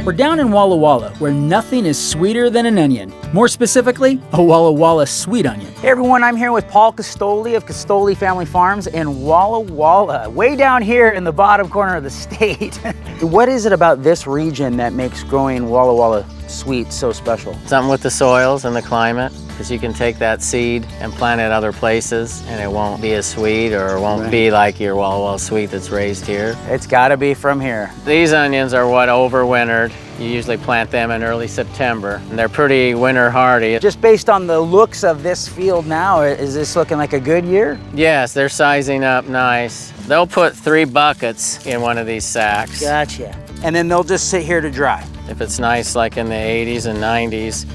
We're down in Walla Walla, where nothing is sweeter than an onion. More specifically, a Walla Walla sweet onion. Hey everyone, I'm here with Paul Castoldi of Castoldi Family Farms in Walla Walla, way down here in the bottom corner of the state. What is it about this region that makes growing Walla Walla sweet so special? Something with the soils and the climate, because you can take that seed and plant it other places and it won't be as sweet, or it won't be like your Walla Walla sweet that's raised here. It's gotta be from here. These onions are what overwintered. You usually plant them in early September, and they're pretty winter hardy. Just based on the looks of this field now, is this looking like a good year? Yes, they're sizing up nice. They'll put 3 buckets in one of these sacks. Gotcha. And then they'll just sit here to dry. If it's nice, like in the 80s and 90s,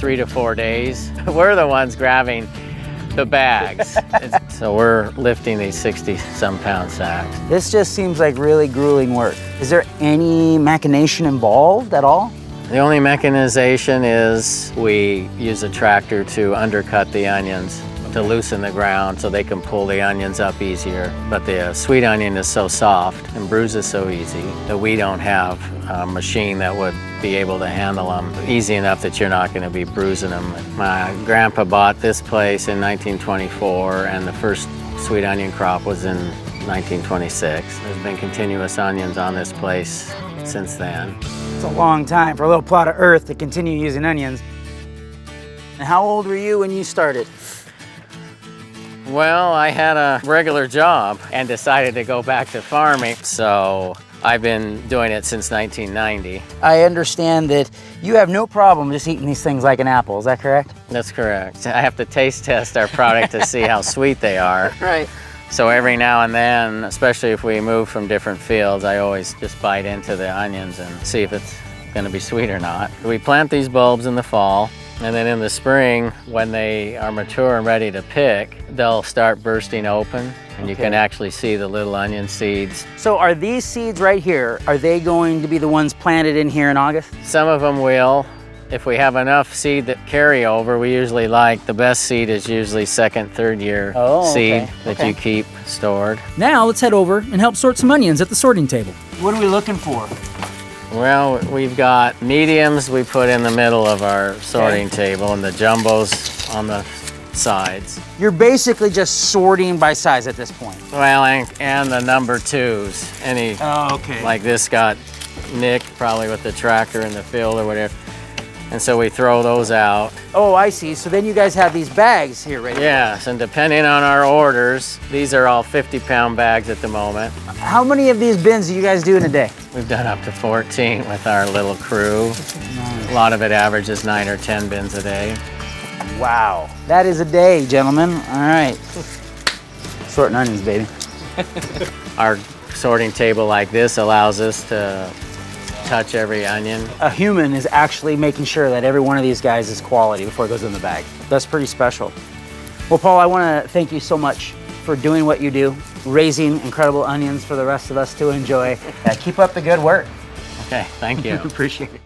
3 to 4 days. We're the ones grabbing the bags. So we're lifting these 60-some pound sacks. This just seems like really grueling work. Is there any machination involved at all? The only mechanization is we use a tractor to undercut the onions to loosen the ground so they can pull the onions up easier. But the sweet onion is so soft and bruises so easy that we don't have a machine that would be able to handle them easy enough that you're not going to be bruising them. My grandpa bought this place in 1924, and the first sweet onion crop was in 1926. There's been continuous onions on this place since then. It's a long time for a little plot of earth to continue using onions. And how old were you when you started? Well, I had a regular job and decided to go back to farming, so I've been doing it since 1990. I understand that you have no problem just eating these things like an apple, is that correct? That's correct. I have to taste test our product to see how sweet they are. Right. So every now and then, especially if we move from different fields, I always just bite into the onions and see if it's going to be sweet or not. We plant these bulbs in the fall, and then in the spring, when they are mature and ready to pick, they'll start bursting open, and you can actually see the little onion seeds. So are these seeds right here, are they going to be the ones planted in here in August? Some of them will. If we have enough seed that carry over, we usually the best seed is usually second, third year seed that you keep stored. Now let's head over and help sort some onions at the sorting table. What are we looking for? Well, we've got mediums we put in the middle of our sorting table, and the jumbos on the sides. You're basically just sorting by size at this point. Well, and the number 2s. Like this got nicked probably with the tractor in the field or whatever. And so we throw those out. Oh, I see. So then you guys have these bags here, right? Yes, and depending on our orders, these are all 50-pound bags at the moment. How many of these bins do you guys do in a day? We've done up to 14 with our little crew. Nice. A lot of it averages 9 or 10 bins a day. Wow. That is a day, gentlemen. All right. Sorting onions, baby. Our sorting table like this allows us to touch every onion. A human is actually making sure that every one of these guys is quality before it goes in the bag. That's pretty special. Well, Paul, I want to thank you so much for doing what you do, raising incredible onions for the rest of us to enjoy. Keep up the good work. Okay, thank you. Appreciate it.